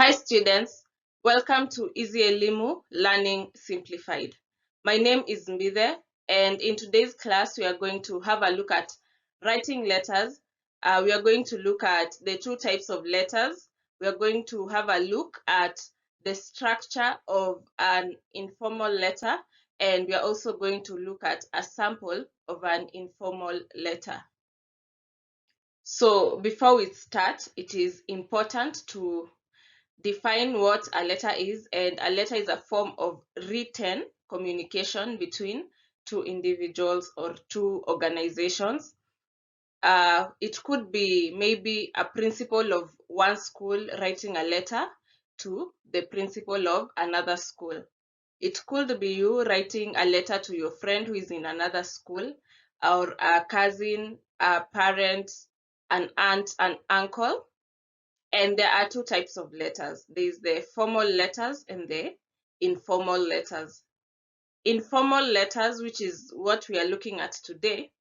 Hi students, welcome to Easy Elimu Learning Simplified. My name is Mbide, and in today's class we are going to have a look at writing letters. We are going to look at the two types of letters. We are going to have a look at the structure of an informal letter, and we are also going to look at a sample of an informal letter. So before we start, it is important to define what a letter is, and a letter is a form of written communication between two individuals or two organizations. It could be maybe a principal of one school writing a letter to the principal of another school. It could be you writing a letter to your friend who is in another school, or a cousin, a parent, an aunt, an uncle. And there are two types of letters. There's the formal letters and the informal letters. Informal letters, which is what we are looking at today,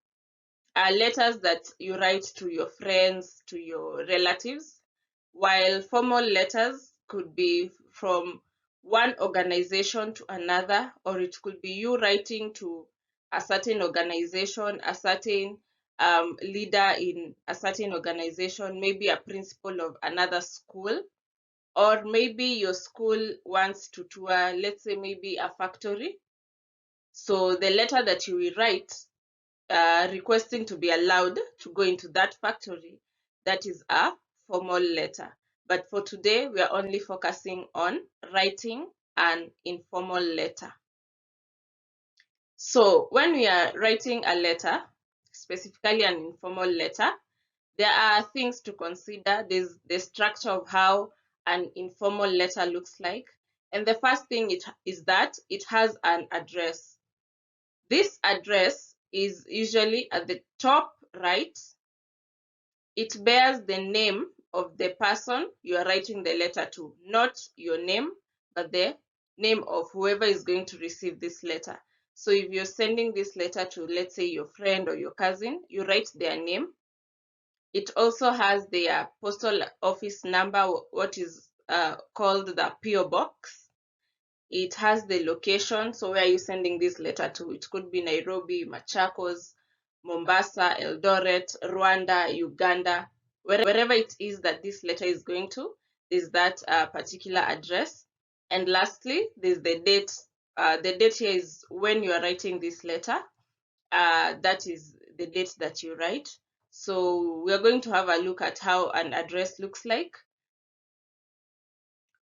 are letters that you write to your friends, to your relatives, while formal letters could be from one organization to another, or it could be you writing to a certain organization, a certain leader in a certain organization, maybe a principal of another school, or maybe your school wants to tour, let's say maybe a factory. So the letter that you will write requesting to be allowed to go into that factory, that is a formal letter. But for today, we are only focusing on writing an informal letter. So when we are writing a letter, specifically an informal letter, there are things to consider. There's the structure of how an informal letter looks like. And the first thing is that it has an address. This address is usually at the top right. It bears the name of the person you are writing the letter to, not your name, but the name of whoever is going to receive this letter. So if you're sending this letter to, let's say, your friend or your cousin, you write their name. It also has their postal office number, what is called the PO box. It has the location, so where are you sending this letter to? It could be Nairobi, Machakos, Mombasa, Eldoret, Rwanda, Uganda, wherever it is that this letter is going to, there's that particular address. And lastly, there's the date. The date here is when you are writing this letter. That is the date that you write. So we are going to have a look at how an address looks like.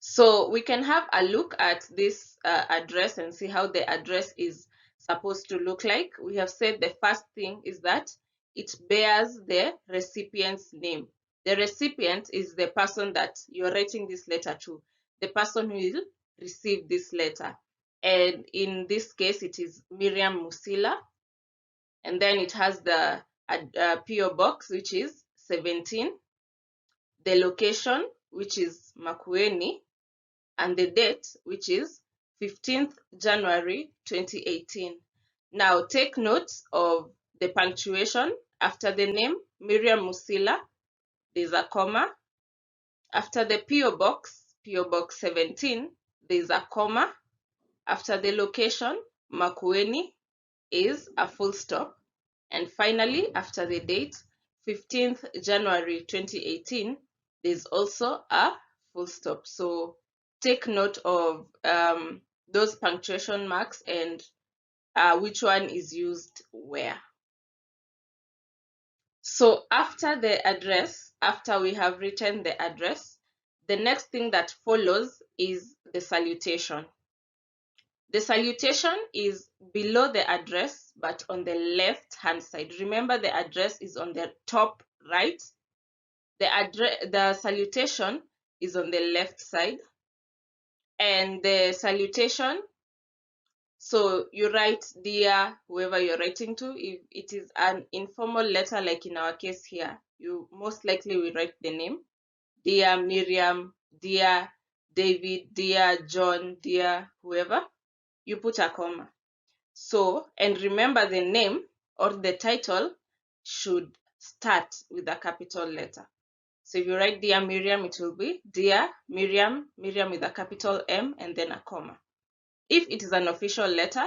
So we can have a look at this address and see how the address is supposed to look like. We have said the first thing is that it bears the recipient's name. The recipient is the person that you're writing this letter to, the person who will receive this letter. And in this case, it is Miriam Musila. And then it has the PO box, which is 17, the location, which is Makueni, and the date, which is 15th January 2018. Now take note of the punctuation. After the name Miriam Musila, there's a comma. After the PO box 17, there's a comma. After the location Makueni is a full stop. And finally, after the date 15th January 2018, there's also a full stop. So take note of those punctuation marks and which one is used where. So after the address, after we have written the address, the next thing that follows is the salutation. The salutation is below the address, but on the left-hand side. Remember, the address is on the top right. The salutation is on the left side. And the salutation, so you write dear whoever you're writing to. If it is an informal letter, like in our case here, you most likely will write the name. Dear Miriam, dear David, dear John, dear whoever. You put a comma. So, and remember, the name or the title should start with a capital letter. So if you write Dear Miriam, it will be Dear Miriam, Miriam with a capital M and then a comma. If it is an official letter,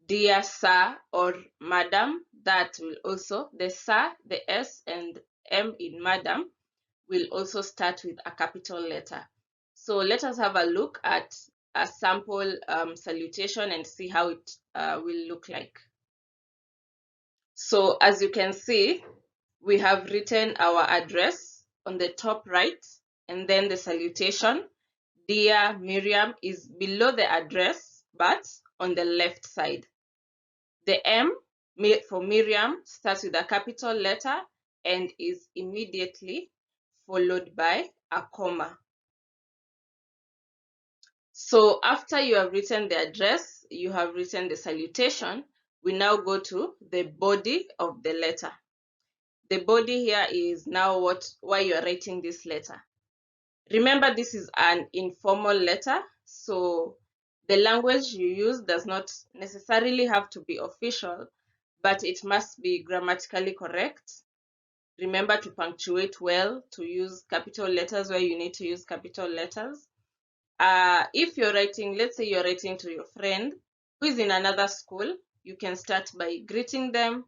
Dear Sir or Madam, that will also, the Sir, the S and M in Madam will also start with a capital letter. So let us have a look at a sample salutation and see how it will look like. So as you can see, we have written our address on the top right, and then the salutation, Dear Miriam, is below the address, but on the left side. The M for Miriam starts with a capital letter and is immediately followed by a comma. So after you have written the address, you have written the salutation, we now go to the body of the letter. The body here is now why you are writing this letter. Remember, this is an informal letter, so the language you use does not necessarily have to be official, but it must be grammatically correct. Remember to punctuate well, to use capital letters where you need to use capital letters. If you're writing, let's say you're writing to your friend who is in another school, you can start by greeting them,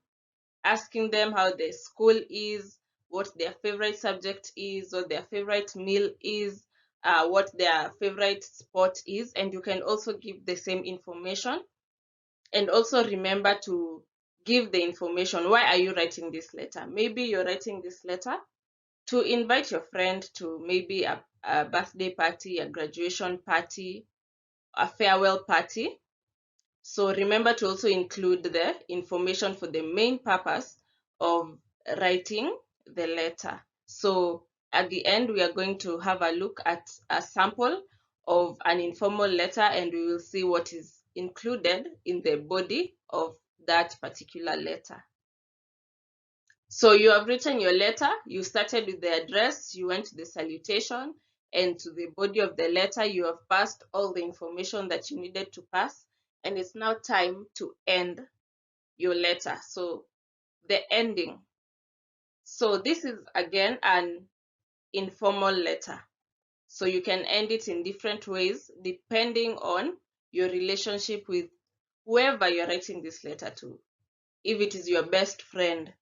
asking them how the school is, what their favorite subject is, what their favorite meal is, what their favorite sport is, and you can also give the same information. And also remember to give the information. Why are you writing this letter? Maybe you're writing this letter to invite your friend to maybe a birthday party, a graduation party, a farewell party. So remember to also include the information for the main purpose of writing the letter. So at the end, we are going to have a look at a sample of an informal letter, and we will see what is included in the body of that particular letter. So you have written your letter, you started with the address, you went to the salutation, and to the body of the letter, you have passed all the information that you needed to pass, and it's now time to end your letter. So the ending. So this is again an informal letter. So you can end it in different ways depending on your relationship with whoever you're writing this letter to. If it is your best friend,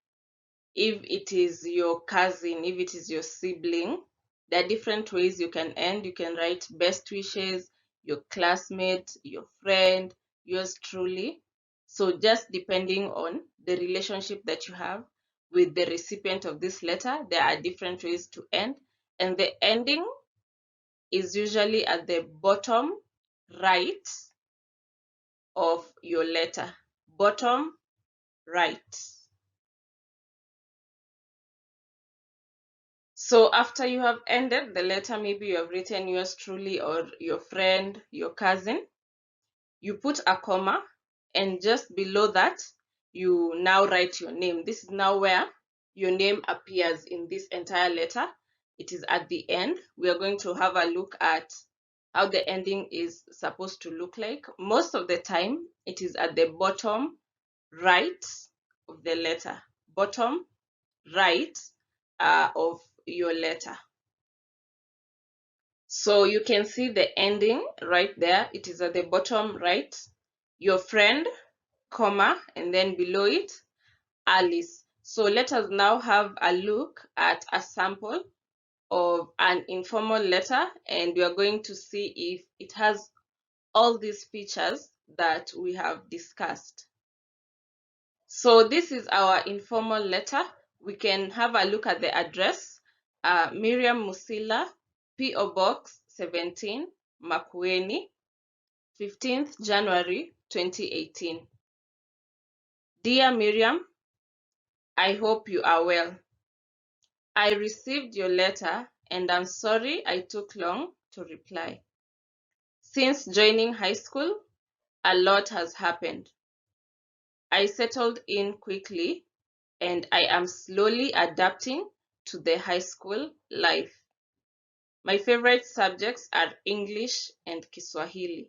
if it is your cousin, if it is your sibling, there are different ways you can end. You can write best wishes, your classmate, your friend, yours truly. So just depending on the relationship that you have with the recipient of this letter, there are different ways to end. And the ending is usually at the bottom right of your letter. Bottom right. So after you have ended the letter, maybe you have written yours truly or your friend, your cousin, you put a comma, and just below that, you now write your name. This is now where your name appears in this entire letter. It is at the end. We are going to have a look at how the ending is supposed to look like. Most of the time, it is at the bottom right of the letter. Bottom right of your letter. So you can see the ending right there. It is at the bottom right. Your friend, comma, and then below it, Alice. So let us now have a look at a sample of an informal letter, and we are going to see if it has all these features that we have discussed. So this is our informal letter. We can have a look at the address. Miriam Musila, P.O. Box 17, Makueni, 15th January 2018. Dear Miriam, I hope you are well. I received your letter and I'm sorry I took long to reply. Since joining high school, a lot has happened. I settled in quickly and I am slowly adapting to the high school life. My favorite subjects are English and Kiswahili.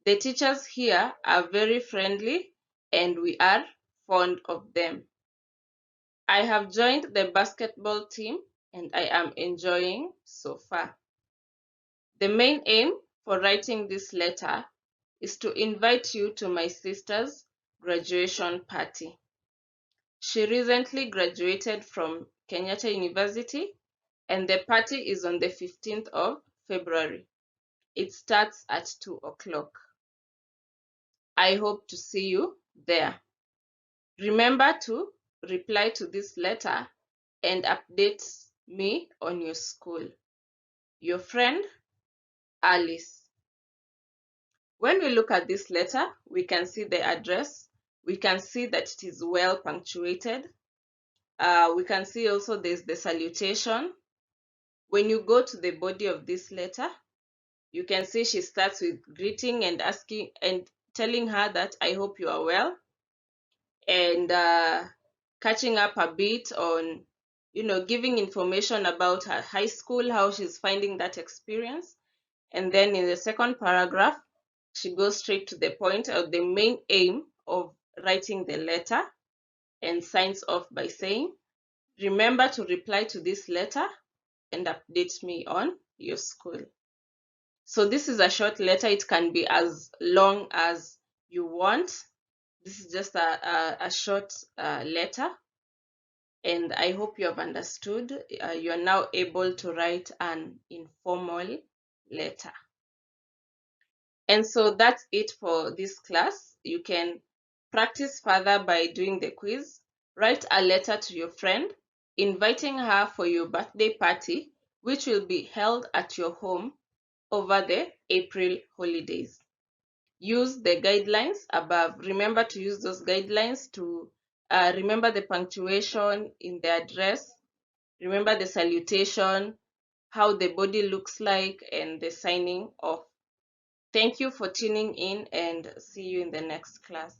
The teachers here are very friendly and we are fond of them. I have joined the basketball team and I am enjoying so far. The main aim for writing this letter is to invite you to my sister's graduation party. She recently graduated from Kenyatta University, and the party is on the 15th of February. It starts at 2 o'clock. I hope to see you there. Remember to reply to this letter and update me on your school. Your friend, Alice. When we look at this letter, we can see the address. We can see that it is well punctuated. We can see also there's the salutation. When you go to the body of this letter, you can see she starts with greeting and asking and telling her that I hope you are well, and catching up a bit on, giving information about her high school, how she's finding that experience. And then in the second paragraph, she goes straight to the point of the main aim of writing the letter and signs off by saying, remember to reply to this letter and update me on your school. So this is a short letter. It can be as long as you want. This is just a short letter, and I hope you have understood. You are now able to write an informal letter. And so that's it for this class. You can practice further by doing the quiz. Write a letter to your friend, inviting her for your birthday party, which will be held at your home over the April holidays. Use the guidelines above. Remember to use those guidelines to remember the punctuation in the address, remember the salutation, how the body looks like, and the signing off. Thank you for tuning in, and see you in the next class.